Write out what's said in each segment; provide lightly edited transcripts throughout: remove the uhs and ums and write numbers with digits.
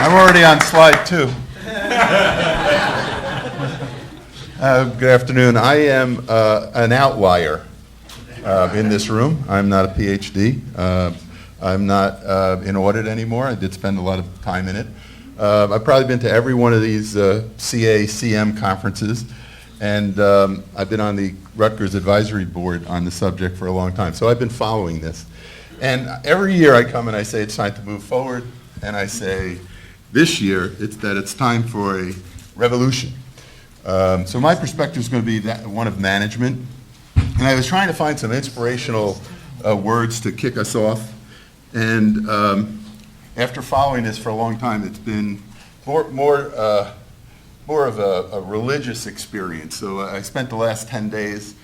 I'm already on slide 2. Good afternoon. I am an outlier in this room. I'm not a PhD. I'm not in audit anymore. I did spend a lot of time in it. I've probably been to every one of these CACM conferences, and I've been on the Rutgers Advisory Board on the subject for a long time. So I've been following this. And every year I come and I say it's time to move forward, and I say this year it's time for a revolution. So my perspective is going to be that one of management. And I was trying to find some inspirational words to kick us off. And after following this for a long time, it's been more of a religious experience. So I spent the last 10 days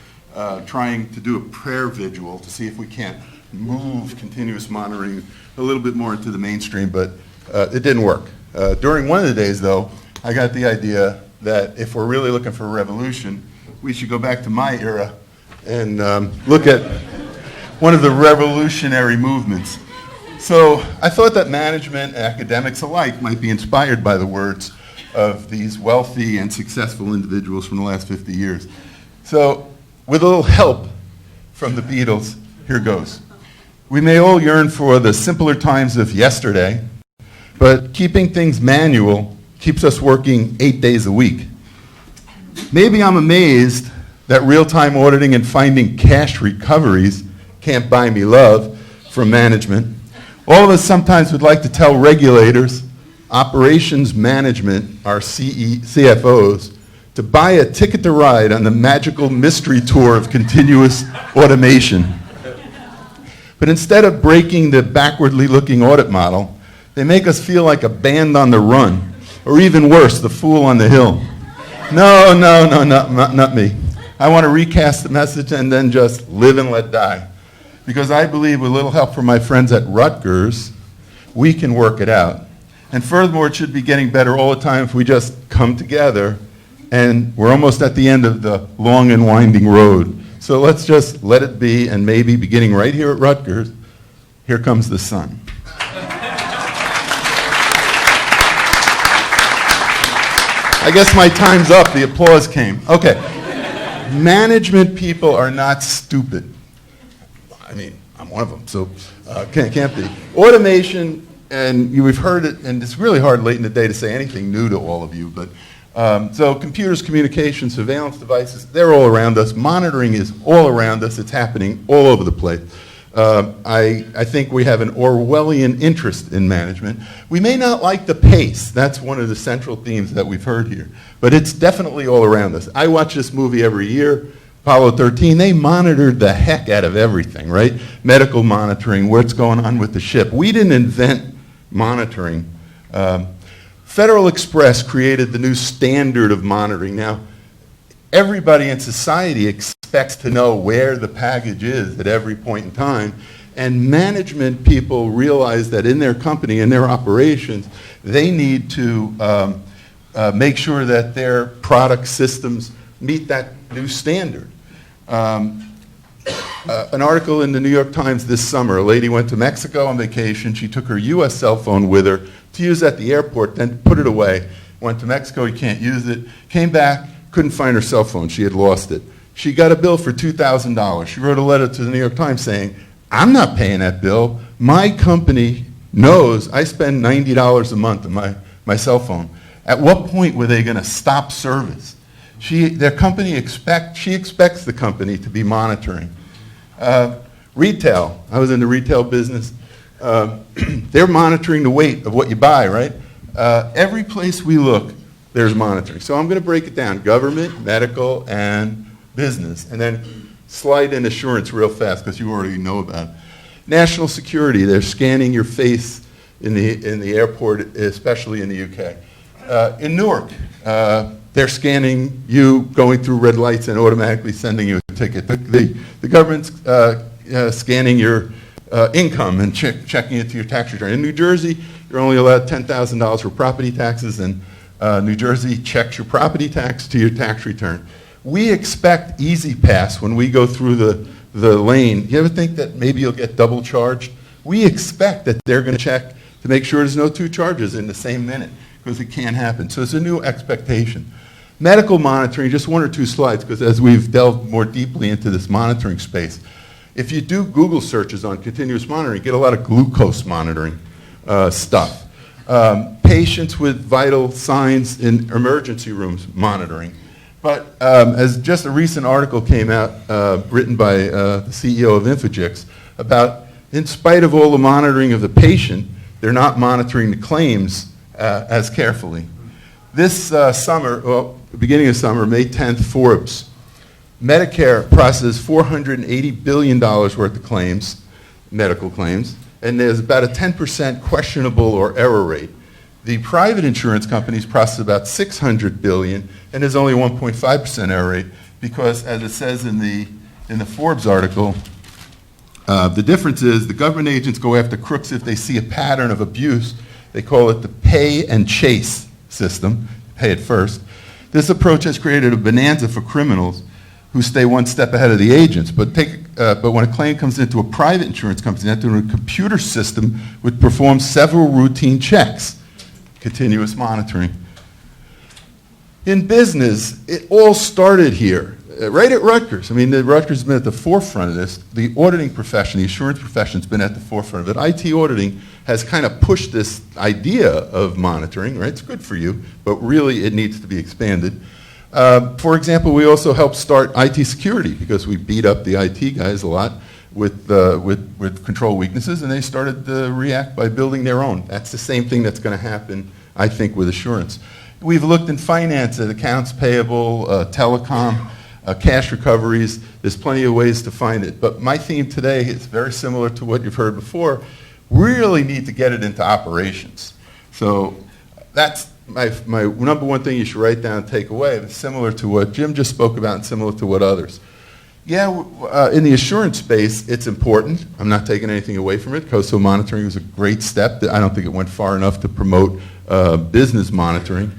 trying to do a prayer vigil to see if we can't move continuous monitoring a little bit more into the mainstream, but it didn't work. During one of the days, though, I got the idea that if we're really looking for a revolution, we should go back to my era and look at one of the revolutionary movements. So I thought that management and academics alike might be inspired by the words of these wealthy and successful individuals from the last 50 years. So with a little help from the Beatles, here goes. We may all yearn for the simpler times of yesterday, but keeping things manual keeps us working 8 days a week. Maybe I'm amazed that real-time auditing and finding cash recoveries can't buy me love from management. All of us sometimes would like to tell regulators, operations management, our CFOs, to buy a ticket to ride on the magical mystery tour of continuous automation. But instead of breaking the backwardly looking audit model, they make us feel like a band on the run, or even worse, the fool on the hill. No, not me. I want to recast the message and then just live and let die. Because I believe with a little help from my friends at Rutgers, we can work it out. And furthermore, it should be getting better all the time if we just come together, and we're almost at the end of the long and winding road. So let's just let it be, and maybe beginning right here at Rutgers, here comes the sun. I guess my time's up. The applause came. Okay. Management people are not stupid. I mean, I'm one of them, so can't be. Automation, and we've heard it, and it's really hard late in the day to say anything new to all of you, but so computers, communication, surveillance devices, they're all around us. Monitoring is all around us. It's happening all over the place. I think we have an Orwellian interest in management. We may not like the pace. That's one of the central themes that we've heard here. But it's definitely all around us. I watch this movie every year. Apollo 13, they monitored the heck out of everything, right? Medical monitoring, what's going on with the ship. We didn't invent monitoring. Federal Express created the new standard of monitoring. Now, everybody in society expects to know where the package is at every point in time, and management people realize that in their company, in their operations, they need to make sure that their product systems meet that new standard. An article in the New York Times this summer, a lady went to Mexico on vacation. She took her US cell phone with her to use at the airport, then put it away. Went to Mexico, you can't use it. Came back, couldn't find her cell phone. She had lost it. She got a bill for $2,000. She wrote a letter to the New York Times saying, I'm not paying that bill. My company knows I spend $90 a month on my cell phone. At what point were they going to stop service? She expects the company to be monitoring. Retail, I was in the retail business. They're monitoring the weight of what you buy, right? Every place we look, there's monitoring. So I'm going to break it down, government, medical, and business, and then slide in assurance real fast because you already know about it. National security, they're scanning your face in the airport, especially in the UK. In Newark, they're scanning you going through red lights and automatically sending you a ticket. The government's scanning your income and checking it to your tax return. In New Jersey, you're only allowed $10,000 for property taxes, and New Jersey checks your property tax to your tax return. We expect Easy Pass when we go through the lane. You ever think that maybe you'll get double charged? We expect that they're going to check to make sure there's no two charges in the same minute, because it can't happen. So it's a new expectation. Medical monitoring, just one or two slides, because as we've delved more deeply into this monitoring space, if you do Google searches on continuous monitoring, you get a lot of glucose monitoring stuff. Patients with vital signs in emergency rooms monitoring. But as just a recent article came out, written by the CEO of Infogix, about in spite of all the monitoring of the patient, they're not monitoring the claims as carefully. This summer, well, beginning of summer, May 10th, Forbes, Medicare processed $480 billion worth of claims, medical claims, and there's about a 10% questionable or error rate. The private insurance companies process about $600 billion, and there's only 1.5% error rate, because as it says in the Forbes article, the difference is the government agents go after crooks if they see a pattern of abuse. They call it the pay and chase system, pay it first. This approach has created a bonanza for criminals who stay one step ahead of the agents. But when a claim comes into a private insurance company, they have to run a computer system which performs several routine checks, continuous monitoring. In business, it all started here, right at Rutgers. I mean, Rutgers has been at the forefront of this. The auditing profession, the insurance profession has been at the forefront of it. IT auditing has kind of pushed this idea of monitoring, right? It's good for you, but really it needs to be expanded. For example, we also helped start IT security because we beat up the IT guys a lot with control weaknesses, and they started to react by building their own. That's the same thing that's going to happen, I think, with assurance. We've looked in finance at accounts payable, telecom, cash recoveries. There's plenty of ways to find it. But my theme today is very similar to what you've heard before. We really need to get it into operations. So that's my number one thing you should write down and take away. It's similar to what Jim just spoke about and similar to what others. Yeah, in the assurance space, it's important. I'm not taking anything away from it. Coastal monitoring was a great step. I don't think it went far enough to promote business monitoring.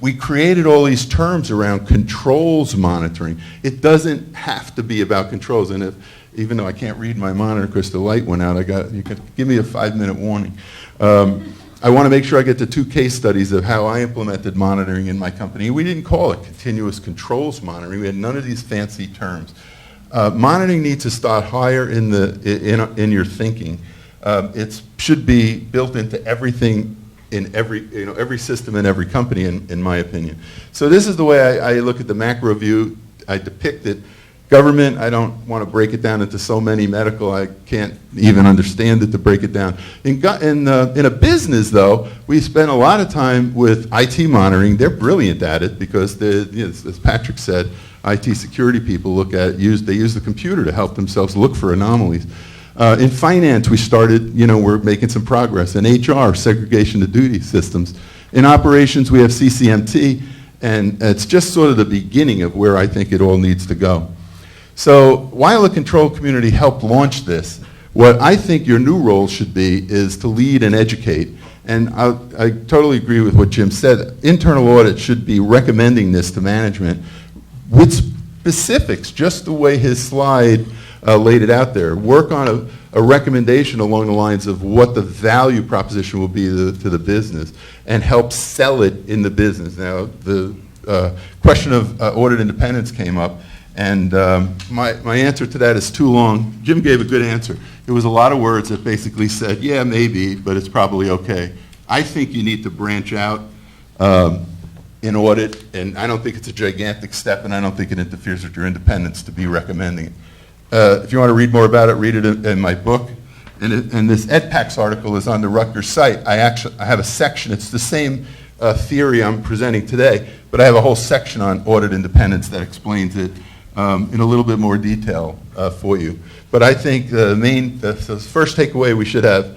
We created all these terms around controls monitoring. It doesn't have to be about controls. And even though I can't read my monitor because the light went out, you could give me a 5-minute warning. I want to make sure I get to 2 case studies of how I implemented monitoring in my company. We didn't call it continuous controls monitoring. We had none of these fancy terms. Monitoring needs to start higher in your thinking. It should be built into everything in every system in every company, in my opinion. So this is the way I look at the macro view. I depict it. Government, I don't want to break it down into so many. Medical, I can't even understand it to break it down. In a business, though, we spend a lot of time with IT monitoring. They're brilliant at it because, as Patrick said, IT security people they use the computer to help themselves look for anomalies. In finance, we started, we're making some progress. In HR, segregation of duty systems. In operations, we have CCMT, and it's just sort of the beginning of where I think it all needs to go. So while the control community helped launch this, what I think your new role should be is to lead and educate. And I totally agree with what Jim said. Internal audit should be recommending this to management with specifics, just the way his slide laid it out there. Work on a recommendation along the lines of what the value proposition will be to the business and help sell it in the business. Now, the question of audit independence came up. And my answer to that is too long. Jim gave a good answer. It was a lot of words that basically said, yeah, maybe, but it's probably okay. I think you need to branch out in audit, and I don't think it's a gigantic step, and I don't think it interferes with your independence to be recommending it. If you want to read more about it, read it in my book. And this EdPACS article is on the Rutgers site. I have a section. It's the same theory I'm presenting today, but I have a whole section on audit independence that explains it in a little bit more detail for you. But I think the first takeaway, we should have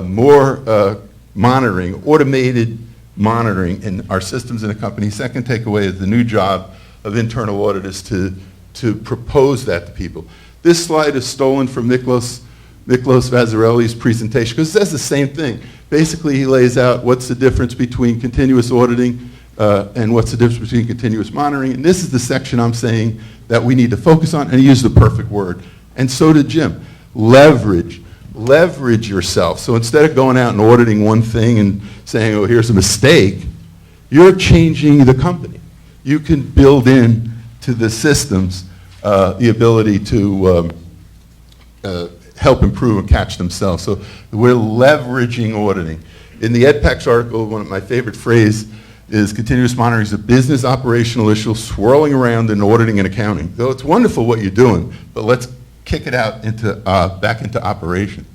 more monitoring, automated monitoring in our systems in a company. Second takeaway is the new job of internal audit is to propose that to people. This slide is stolen from Miklos Vazarelli's presentation because it says the same thing. Basically, he lays out what's the difference between continuous auditing and what's the difference between continuous monitoring. And this is the section I'm saying that we need to focus on, and he used the perfect word. And so did Jim. Leverage leverage yourself. So instead of going out and auditing one thing and saying, oh, here's a mistake, you're changing the company. You can build in to the systems the ability to help improve and catch themselves. So we're leveraging auditing. In the EdPACS article, one of my favorite phrases is continuous monitoring is a business operational issue swirling around in auditing and accounting. So it's wonderful what you're doing, but let's kick it out into back into operation.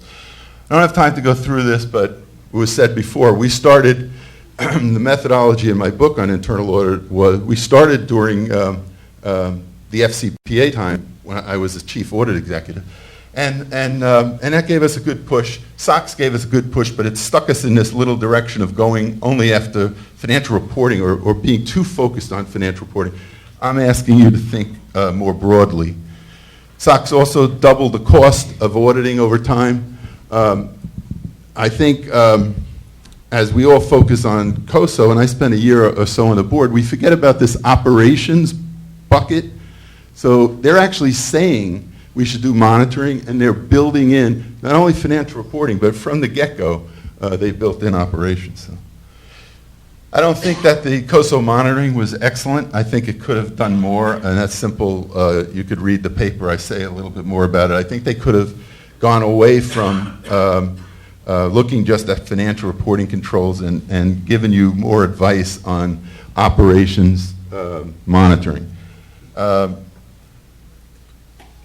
I don't have time to go through this, but it was said before, we started, the methodology in my book on internal audit was, we started during the FCPA time when I was the chief audit executive. And that gave us a good push. SOX gave us a good push, but it stuck us in this little direction of going only after financial reporting or being too focused on financial reporting. I'm asking you to think more broadly. SOX also doubled the cost of auditing over time. I think as we all focus on COSO, and I spent a year or so on the board, we forget about this operations bucket. So they're actually saying we should do monitoring, and they're building in not only financial reporting, but from the get-go, they built in operations. So I don't think that the COSO monitoring was excellent. I think it could have done more, and that's simple. You could read the paper. I say a little bit more about it. I think they could have gone away from looking just at financial reporting controls and given you more advice on operations monitoring.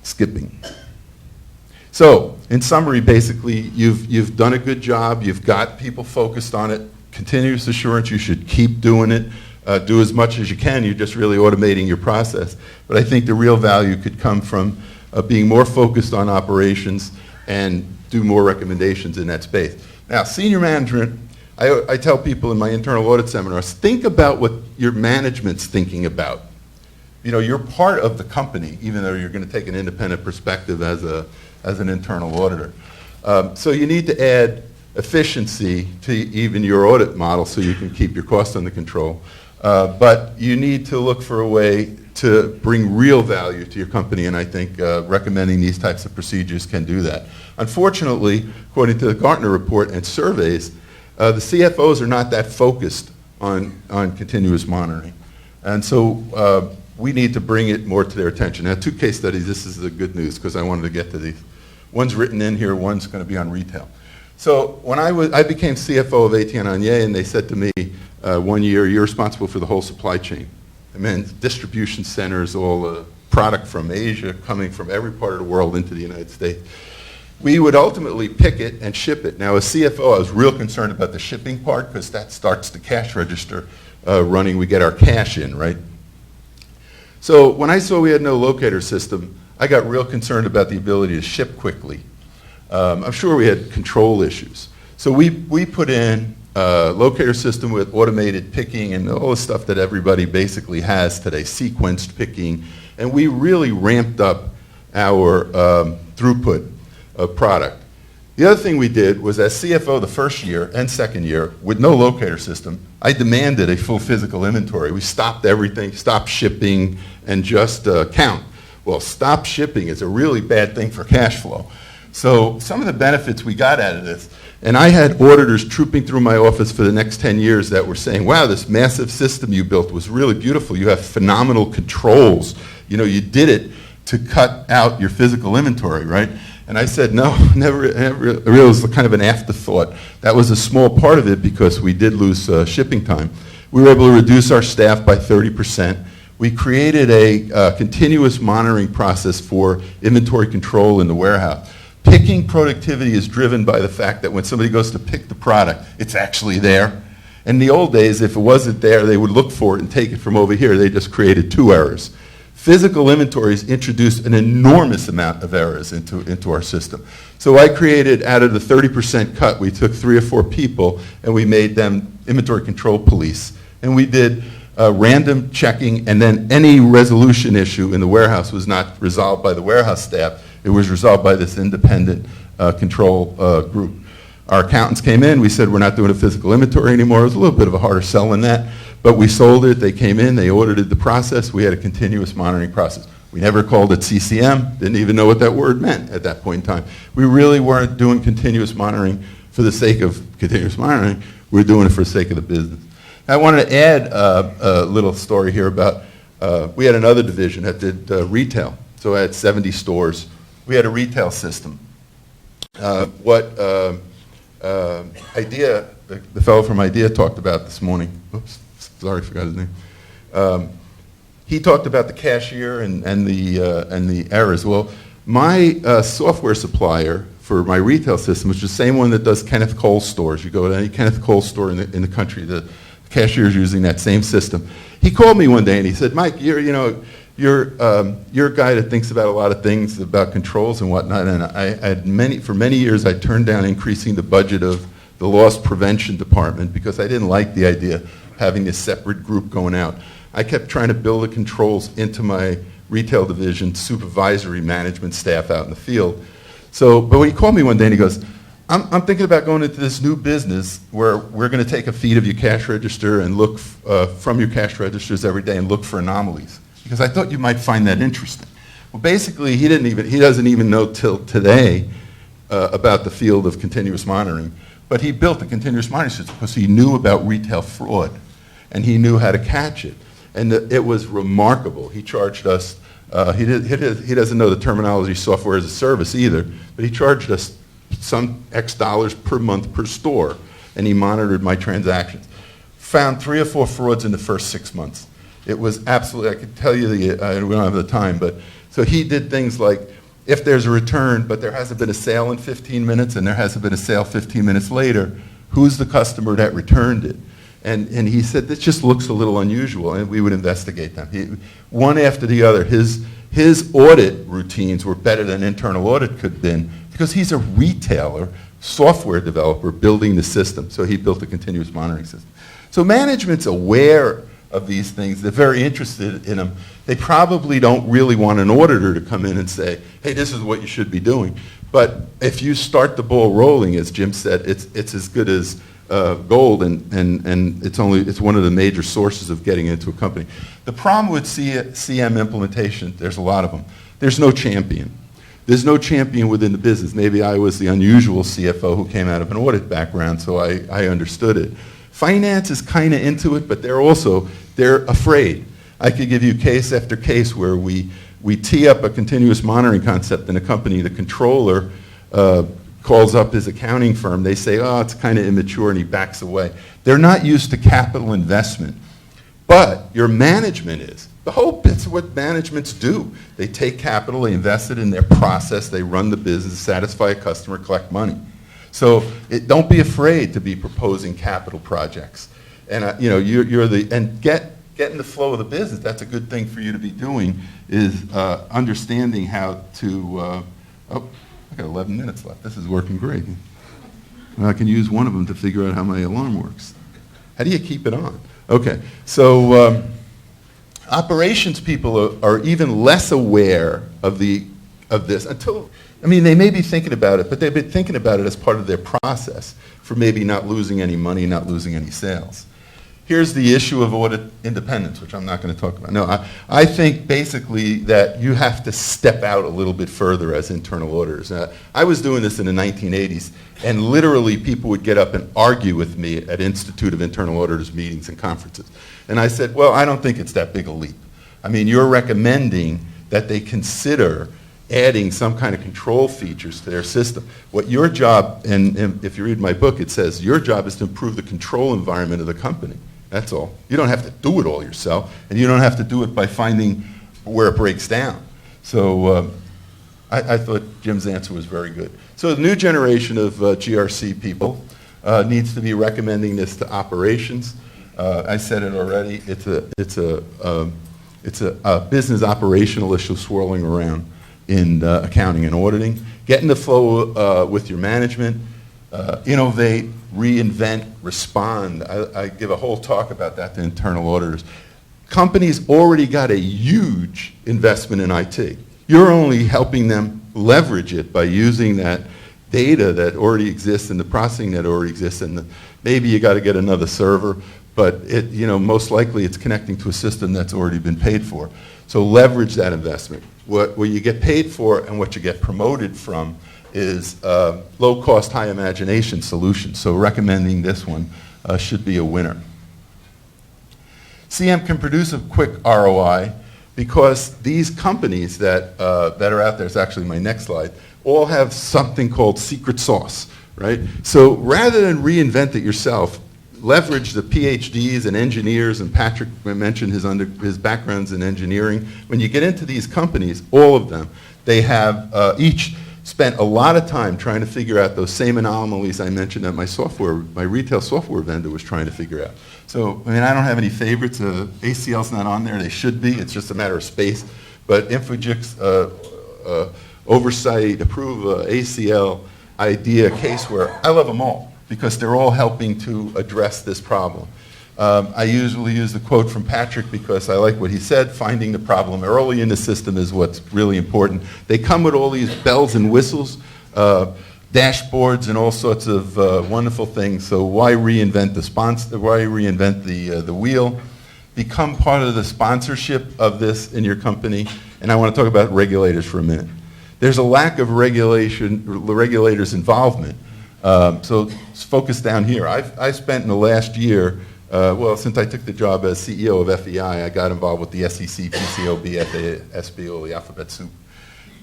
Skipping. So, in summary, basically, you've done a good job. You've got people focused on it. Continuous assurance, you should keep doing it. Do as much as you can. You're just really automating your process. But I think the real value could come from being more focused on operations and do more recommendations in that space. Now, senior management, I tell people in my internal audit seminars, think about what your management's thinking about. You know, you're part of the company, even though you're going to take an independent perspective as an internal auditor. So you need to add efficiency to even your audit model so you can keep your costs under control. But you need to look for a way to bring real value to your company, and I think recommending these types of procedures can do that. Unfortunately, according to the Gartner report and surveys, the CFOs are not that focused on continuous monitoring. And so we need to bring it more to their attention. Now, 2 case studies, this is the good news because I wanted to get to these. One's written in here, one's going to be on retail. So when I became CFO of Etienne, and they said to me 1 year, you're responsible for the whole supply chain. I mean, distribution centers, all the product from Asia coming from every part of the world into the United States. We would ultimately pick it and ship it. Now, as CFO, I was real concerned about the shipping part because that starts the cash register running. We get our cash in, right? So when I saw we had no locator system, I got real concerned about the ability to ship quickly. I'm sure we had control issues. So we put in a locator system with automated picking and all the stuff that everybody basically has today, sequenced picking, and we really ramped up our throughput of product. The other thing we did was as CFO the first year and second year, with no locator system, I demanded a full physical inventory. We stopped everything, stopped shipping, and just count. Well, stop shipping is a really bad thing for cash flow. So some of the benefits we got out of this, and I had auditors trooping through my office for the next 10 years that were saying, wow, this massive system you built was really beautiful. You have phenomenal controls. You know, you did it to cut out your physical inventory, right? And I said, no, never, it was kind of an afterthought. That was a small part of it because we did lose shipping time. We were able to reduce our staff by 30%. We created a continuous monitoring process for inventory control in the warehouse. Picking productivity is driven by the fact that when somebody goes to pick the product, it's actually there. In the old days, if it wasn't there, they would look for it and take it from over here. They just created 2 errors. Physical inventories introduced an enormous amount of errors into our system. So I created, out of the 30% cut, we took 3 or 4 people and we made them inventory control police. And we did random checking, and then any resolution issue in the warehouse was not resolved by the warehouse staff. It was resolved by this independent control group. Our accountants came in, we said we're not doing a physical inventory anymore. It was a little bit of a harder sell than that. But we sold it, they came in, they audited the process, we had a continuous monitoring process. We never called it CCM, didn't even know what that word meant at that point in time. We really weren't doing continuous monitoring for the sake of continuous monitoring. We were doing it for the sake of the business. I wanted to add a little story here about, we had another division that did retail. So I had 70 stores. We had a retail system. The fellow from IDEA talked about this morning. Oops, sorry, forgot his name. He talked about the cashier and the errors. Well, my software supplier for my retail system, which is the same one that does Kenneth Cole stores. You go to any Kenneth Cole store in the country, the cashier is using that same system. He called me one day and he said, Mike, you're a guy that thinks about a lot of things about controls and whatnot, and for many years I turned down increasing the budget of the loss prevention department because I didn't like the idea of having this separate group going out. I kept trying to build the controls into my retail division supervisory management staff out in the field. But when he called me one day and he goes, I'm thinking about going into this new business where we're going to take a feed of your cash register and look from your cash registers every day and look for anomalies. Because I thought you might find that interesting. Well, basically, he doesn't even know till today about the field of continuous monitoring. But he built a continuous monitoring system because he knew about retail fraud, and he knew how to catch it. And it was remarkable. He charged us, he doesn't know the terminology software as a service either, but he charged us some X dollars per month per store, and he monitored my transactions. Found 3 or 4 frauds in the first 6 months. It was absolutely, I could tell you, we don't have the time, but so he did things like, if there's a return, but there hasn't been a sale in 15 minutes, and there hasn't been a sale 15 minutes later, who's the customer that returned it? And he said, this just looks a little unusual, and we would investigate them. One after the other, his audit routines were better than internal audit could have been, because he's a retailer, software developer, building the system. So he built a continuous monitoring system. So management's aware of these things. They're very interested in them. They probably don't really want an auditor to come in and say, hey, this is what you should be doing. But if you start the ball rolling, as Jim said, it's as good as gold, and it's one of the major sources of getting into a company. The problem with CM implementation, there's a lot of them. There's no champion. There's no champion within the business. Maybe I was the unusual CFO who came out of an audit background, so I understood it. Finance is kind of into it, but they're afraid. I could give you case after case where we tee up a continuous monitoring concept in a company. The controller calls up his accounting firm. They say, oh, it's kind of immature, and he backs away. They're not used to capital investment, but your management is. The whole bit's what managements do. They take capital, they invest it in their process, they run the business, satisfy a customer, collect money. So don't be afraid to be proposing capital projects. And get in the flow of the business. That's a good thing for you to be doing, is understanding how to, I got 11 minutes left. This is working great. Well, I can use one of them to figure out how my alarm works. How do you keep it on? Okay, so operations people are even less aware of this until, they may be thinking about it, but they've been thinking about it as part of their process for maybe not losing any money, not losing any sales. Here's the issue of audit independence, which I'm not going to talk about. No, I think basically that you have to step out a little bit further as internal auditors. I was doing this in the 1980s, and literally people would get up and argue with me at Institute of Internal Auditors meetings and conferences. And I said, well, I don't think it's that big a leap. You're recommending that they consider adding some kind of control features to their system. What your job, and if you read my book, it says your job is to improve the control environment of the company. That's all. You don't have to do it all yourself, and you don't have to do it by finding where it breaks down. So I thought Jim's answer was very good. So the new generation of GRC people needs to be recommending this to operations. I said it already. It's a business operational issue swirling around in accounting and auditing. Get in the flow with your management. Innovate, reinvent, respond. I give a whole talk about that to internal auditors. Companies already got a huge investment in IT. You're only helping them leverage it by using that data that already exists and the processing that already exists, and maybe you got to get another server, but most likely it's connecting to a system that's already been paid for. So leverage that investment. What you get paid for and what you get promoted from is low-cost, high-imagination solutions. So recommending this one should be a winner. CM can produce a quick ROI because these companies that are out there, it's actually my next slide, all have something called secret sauce, right? So rather than reinvent it yourself, leverage the PhDs and engineers, and Patrick mentioned his backgrounds in engineering. When you get into these companies, all of them, they have each spent a lot of time trying to figure out those same anomalies I mentioned that my retail software vendor was trying to figure out. So, I don't have any favorites. ACCL's not on there. They should be. It's just a matter of space. But Infogix, Oversight, Approva, ACCL, Idea, Caseware, I love them all because they're all helping to address this problem. I usually use the quote from Patrick because I like what he said, finding the problem early in the system is what's really important. They come with all these bells and whistles, dashboards and all sorts of wonderful things, so why reinvent the wheel? Become part of the sponsorship of this in your company, and I want to talk about regulators for a minute. There's a lack of regulators' involvement, so focus down here. I spent in the last year, since I took the job as CEO of FEI, I got involved with the SEC, PCOB, FAA, SBO, the alphabet soup.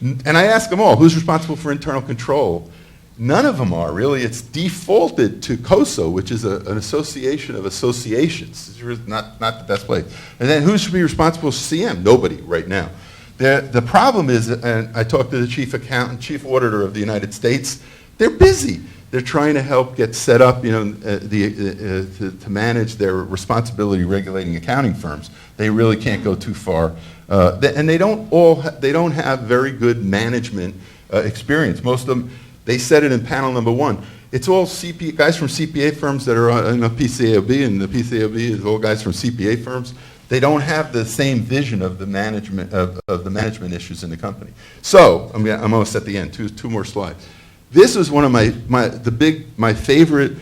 And I asked them all, who's responsible for internal control? None of them are, really. It's defaulted to COSO, which is an association of associations. It's not the best place. And then who should be responsible for CM? Nobody right now. The problem is, and I talked to the chief accountant, chief auditor of the United States, they're busy. They're trying to help get set up, to manage their responsibility regulating accounting firms. They really can't go too far, and they don't have very good management experience. Most of them, they said it in panel number one. It's all guys from CPA firms that are in the PCAOB, and the PCAOB is all guys from CPA firms. They don't have the same vision of the management of the management issues in the company. So I'm almost at the end. Two more slides. This is one of my favorite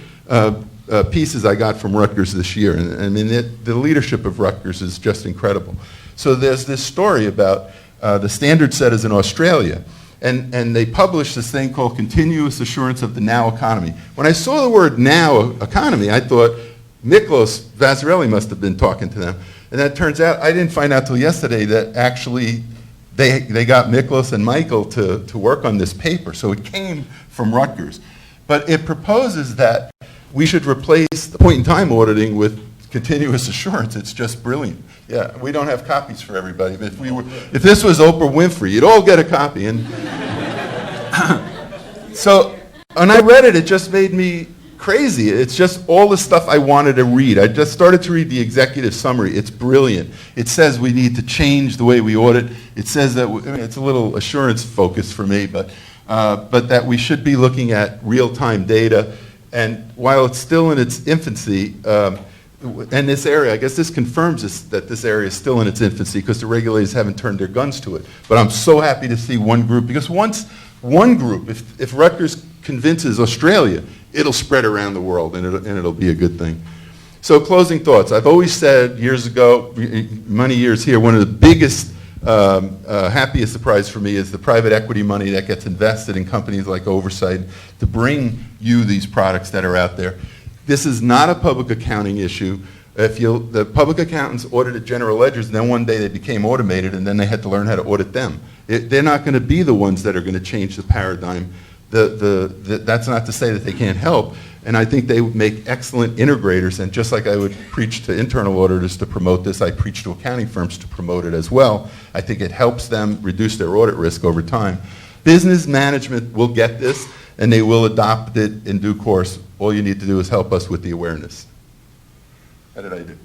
pieces I got from Rutgers this year, and the leadership of Rutgers is just incredible. So there's this story about the standard setters in Australia, and they published this thing called Continuous Assurance of the Now Economy. When I saw the word now economy, I thought Miklos Vazarelli must have been talking to them, and that turns out, I didn't find out till yesterday that actually they got Miklos and Michael to work on this paper, so it came from Rutgers. But it proposes that we should replace the point-in-time auditing with continuous assurance. It's just brilliant. Yeah, we don't have copies for everybody. But if this was Oprah Winfrey, you'd all get a copy. And so when I read it, it just made me crazy. It's just all the stuff I wanted to read. I just started to read the executive summary. It's brilliant. It says we need to change the way we audit. It says that it's a little assurance focus for me, but that we should be looking at real-time data. And while it's still in its infancy, and this area, I guess this confirms that this area is still in its infancy because the regulators haven't turned their guns to it. But I'm so happy to see one group, because once one group, if Rutgers convinces Australia, it'll spread around the world, and it'll be a good thing. So closing thoughts. I've always said years ago, many years here, one of the biggest, happiest surprise for me is the private equity money that gets invested in companies like Oversight to bring you these products that are out there. This is not a public accounting issue. The public accountants audited general ledgers, and then one day they became automated, and then they had to learn how to audit them. They're not going to be the ones that are going to change the paradigm. That's not to say that they can't help, and I think they make excellent integrators, and just like I would preach to internal auditors to promote this, I preach to accounting firms to promote it as well. I think it helps them reduce their audit risk over time. Business management will get this, and they will adopt it in due course. All you need to do is help us with the awareness. How did I do?